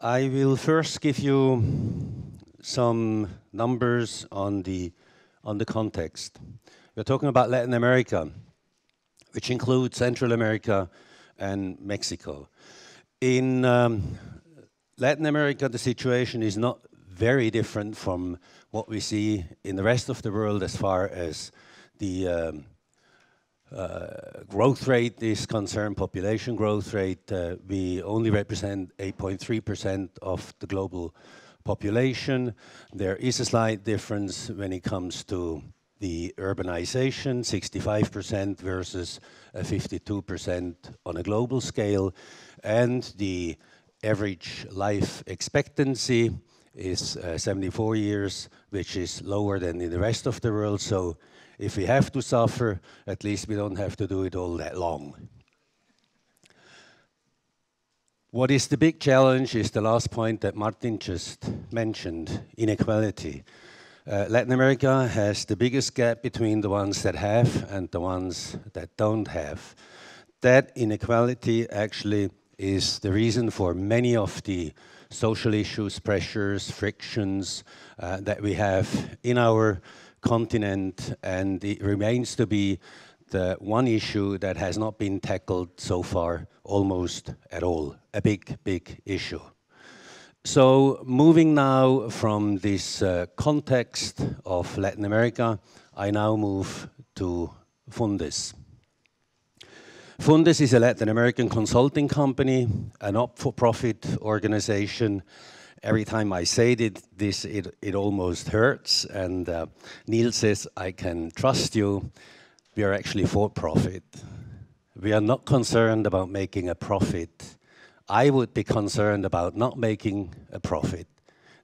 I will first give you some numbers on the context. We're talking about Latin America, which includes Central America and Mexico. In Latin America, the situation is not very different from what we see in the rest of the world as far as the growth rate is concerned, population growth rate. We only represent 8.3% of the global population. There is a slight difference when it comes to the urbanization, 65% versus 52% on a global scale. And the average life expectancy is 74 years, which is lower than in the rest of the world. So if we have to suffer, at least we don't have to do it all that long. What is the big challenge is the last point that Martin just mentioned, inequality. Latin America has the biggest gap between the ones that have and the ones that don't have. That inequality actually is the reason for many of the social issues, pressures, frictions that we have in our continent, and it remains to be the one issue that has not been tackled so far almost at all, a big, big issue. So moving now from this context of Latin America, I now move to Fundis. Fundis is a Latin American consulting company, an not-for-profit organization. Every time I say this, it almost hurts. And Neil says, I can trust you. We are actually for profit. We are not concerned about making a profit. I would be concerned about not making a profit.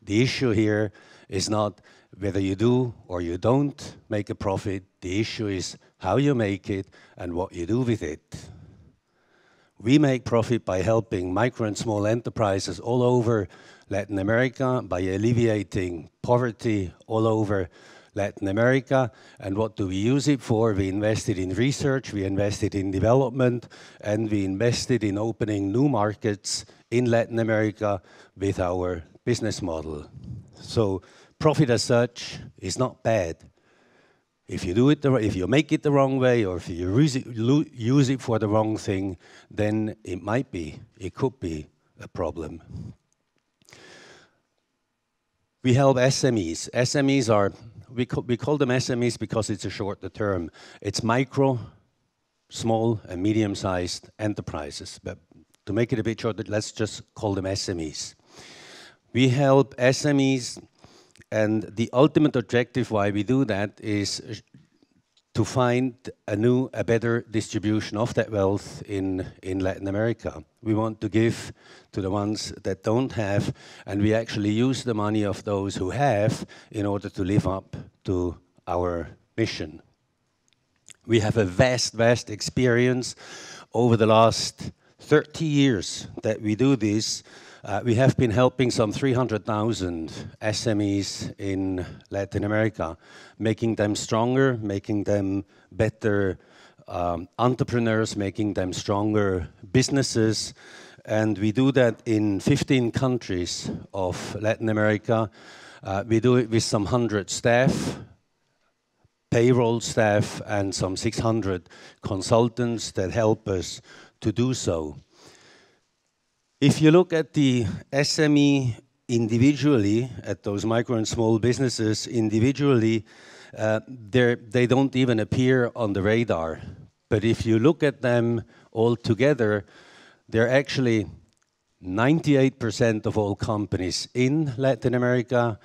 The issue here is not whether you do or you don't make a profit. The issue is how you make it and what you do with it. We make profit by helping micro and small enterprises all over Latin America, by alleviating poverty all over Latin America. And what do we use it for? We invested in research, we invested in development, and we invested in opening new markets in Latin America with our business model. So profit as such is not bad. If you do it, if you make it the wrong way, or if you use it for the wrong thing, then it could be a problem. We help SMEs. SMEs are, we call them SMEs because it's a shorter term. It's micro, small, and medium-sized enterprises. But to make it a bit shorter, let's just call them SMEs. We help SMEs, and the ultimate objective why we do that is to find a better distribution of that wealth in Latin America. We want to give to the ones that don't have, and we actually use the money of those who have in order to live up to our mission. We have a vast, vast experience over the last 30 years that we do this. We have been helping some 300,000 SMEs in Latin America, making them stronger, making them better entrepreneurs, making them stronger businesses. And we do that in 15 countries of Latin America. We do it with some 100 staff, payroll staff, and some 600 consultants that help us to do so. If you look at the SME individually, at those micro and small businesses individually, they don't even appear on the radar. But if you look at them all together, they're actually 98% of all companies in Latin America.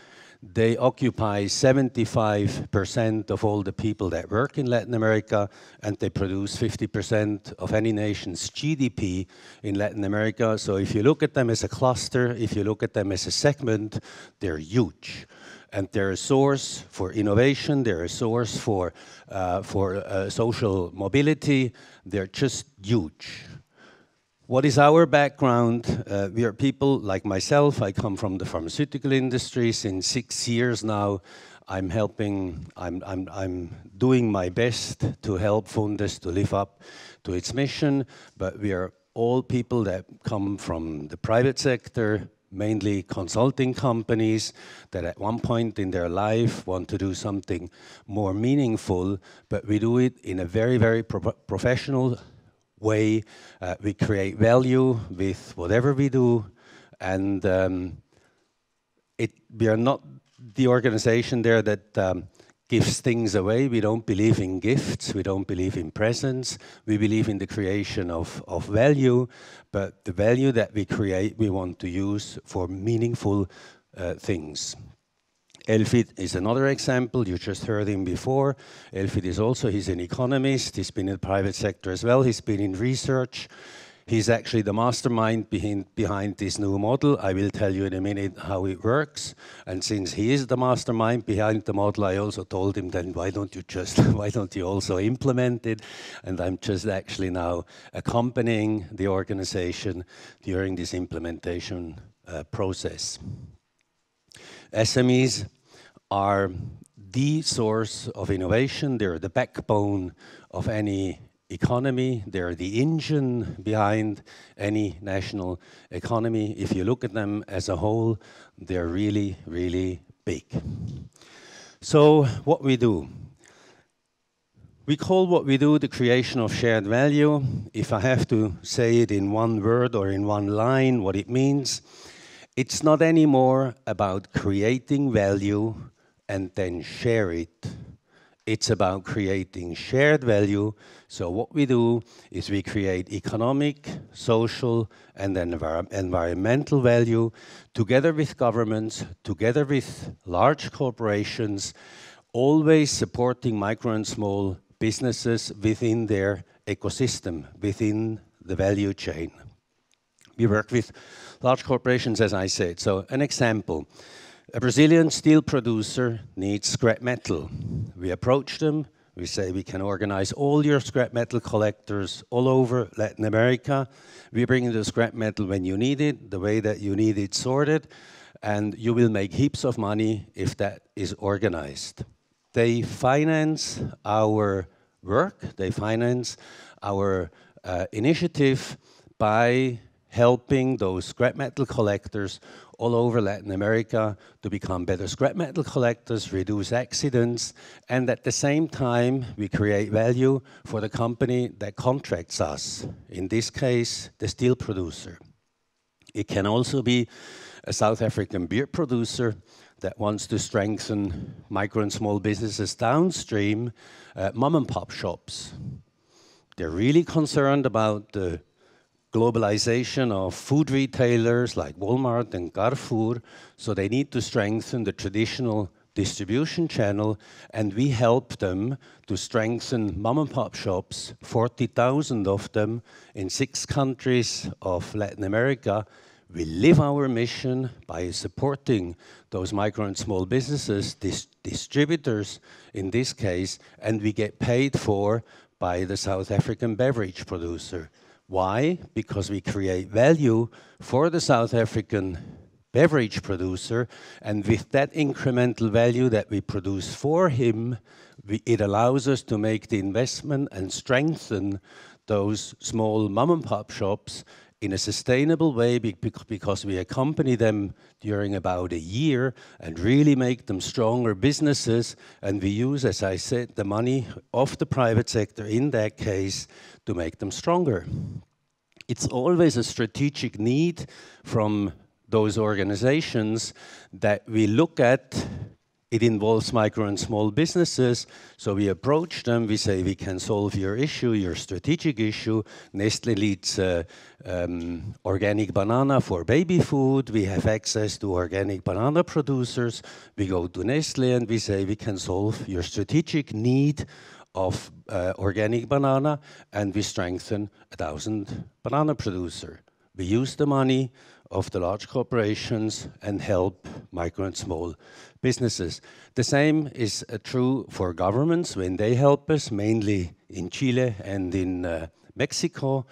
They occupy 75% of all the people that work in Latin America, and they produce 50% of any nation's GDP in Latin America. So if you look at them as a cluster, if you look at them as a segment, they're huge. And they're a source for innovation, they're a source for social mobility, they're just huge. What is our background? We are people like myself. I come from the pharmaceutical industry. Since 6 years now, I'm doing my best to help Fundis to live up to its mission. But we are all people that come from the private sector, mainly consulting companies that at one point in their life want to do something more meaningful, but we do it in a very, very professional way. We create value with whatever we do, and we are not the organization there that gives things away. We don't believe in gifts. We don't believe in presents. We believe in the creation of value, but the value that we create, we want to use for meaningful things. Elfried is another example. You just heard him before. Elfried is also, he's an economist. He's been in the private sector as well. He's been in research. He's actually the mastermind behind this new model. I will tell you in a minute how it works. And since he is the mastermind behind the model, I also told him, then why don't you also implement it? And I'm just actually now accompanying the organization during this implementation process. SMEs are the source of innovation. They're the backbone of any economy. They're the engine behind any national economy. If you look at them as a whole, they're really, really big. So what we do, we call what we do the creation of shared value. If I have to say it in one word or in one line, what it means, it's not anymore about creating value and then share it. It's about creating shared value. So what we do is we create economic, social, and environmental value together with governments, together with large corporations, always supporting micro and small businesses within their ecosystem, within the value chain. We work with large corporations, as I said. So an example. A Brazilian steel producer needs scrap metal. We approach them, we say we can organize all your scrap metal collectors all over Latin America. We bring the scrap metal when you need it, the way that you need it sorted, and you will make heaps of money if that is organized. They finance our work, they finance our initiative by helping those scrap metal collectors all over Latin America to become better scrap metal collectors, reduce accidents, and at the same time, we create value for the company that contracts us. In this case, the steel producer. It can also be a South African beer producer that wants to strengthen micro and small businesses downstream, mom and pop shops. They're really concerned about the globalization of food retailers like Walmart and Carrefour, so they need to strengthen the traditional distribution channel, and we help them to strengthen mom and pop shops, 40,000 of them in 6 countries of Latin America. We live our mission by supporting those micro and small businesses, distributors in this case, and we get paid for by the South African beverage producer. Why? Because we create value for the South African beverage producer, and with that incremental value that we produce for him, it allows us to make the investment and strengthen those small mom and pop shops in a sustainable way, because we accompany them during about a year and really make them stronger businesses, and we use, as I said, the money of the private sector in that case to make them stronger. It's always a strategic need from those organizations that we look at. It involves micro and small businesses, so we approach them, we say we can solve your issue, your strategic issue. Nestle needs organic banana for baby food. We have access to organic banana producers. We go to Nestle and we say we can solve your strategic need of organic banana, and we strengthen 1,000 banana producer. We use the money of the large corporations and help micro and small businesses. The same is true for governments when they help us, mainly in Chile and in Mexico.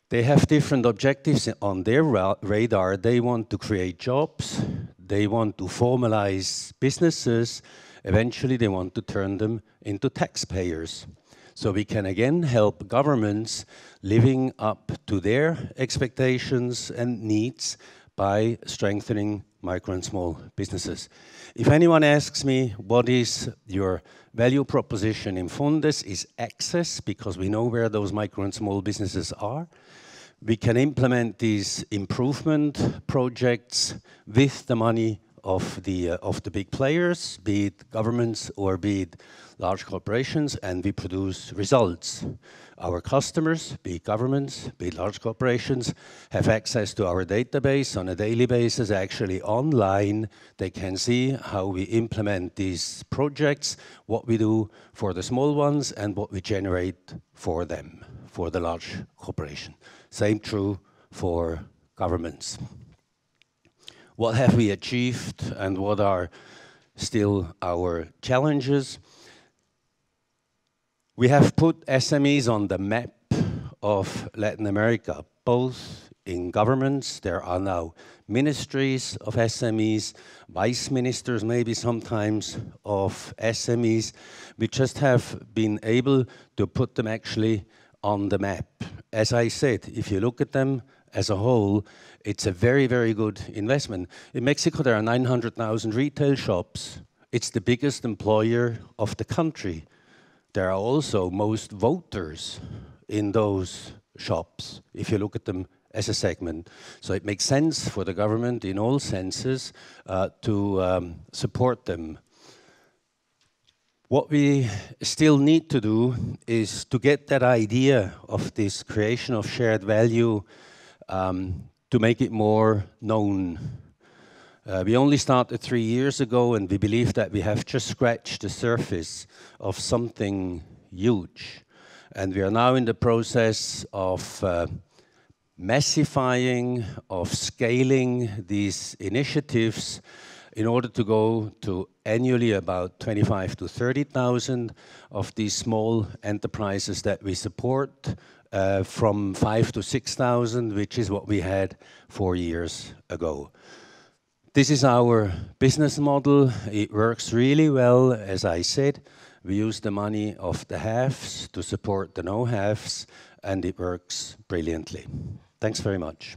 They have different objectives on their radar. They want to create jobs, they want to formalize businesses, eventually they want to turn them into taxpayers. So we can again help governments living up to their expectations and needs by strengthening micro and small businesses. If anyone asks me what is your value proposition in Fundes, is access, because we know where those micro and small businesses are. We can implement these improvement projects with the money of the big players, be it governments or be it large corporations, and we produce results. Our customers, be it governments, be it large corporations, have access to our database on a daily basis. Actually online, they can see how we implement these projects, what we do for the small ones, and what we generate for them, for the large corporation. Same true for governments. What have we achieved and what are still our challenges? We have put SMEs on the map of Latin America, both in governments. There are now ministries of SMEs, vice ministers maybe sometimes of SMEs. We just have been able to put them actually on the map. As I said, if you look at them as a whole, it's a very, very good investment. In Mexico, there are 900,000 retail shops. It's the biggest employer of the country. There are also most voters in those shops, if you look at them as a segment. So it makes sense for the government in all senses to support them. What we still need to do is to get that idea of this creation of shared value to make it more known. We only started 3 years ago, and we believe that we have just scratched the surface of something huge. And we are now in the process of massifying, of scaling these initiatives in order to go to annually about 25 to 30,000 of these small enterprises that we support, from 5 to 6,000, which is what we had 4 years ago. This is our business model. It works really well, as I said. We use the money of the haves to support the no-haves, and it works brilliantly. Thanks very much.